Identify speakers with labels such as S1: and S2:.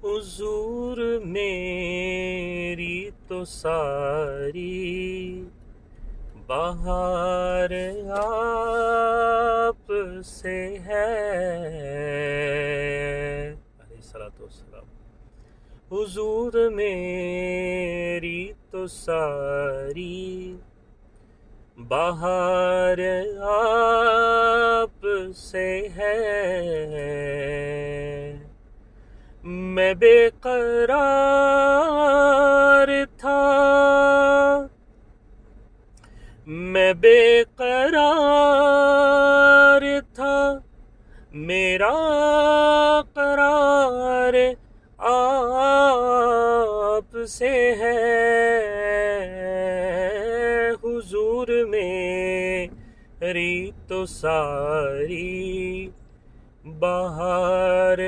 S1: हुजूर मेरी तो सारी बहार आप से है। अलैहिस्सलाम। हुजूर मेरी तो सारी बहार आप से है। मैं बेकरार था, मैं बेकरार था, मेरा करार आप से है। हुजूर मेरी तो सारी बहार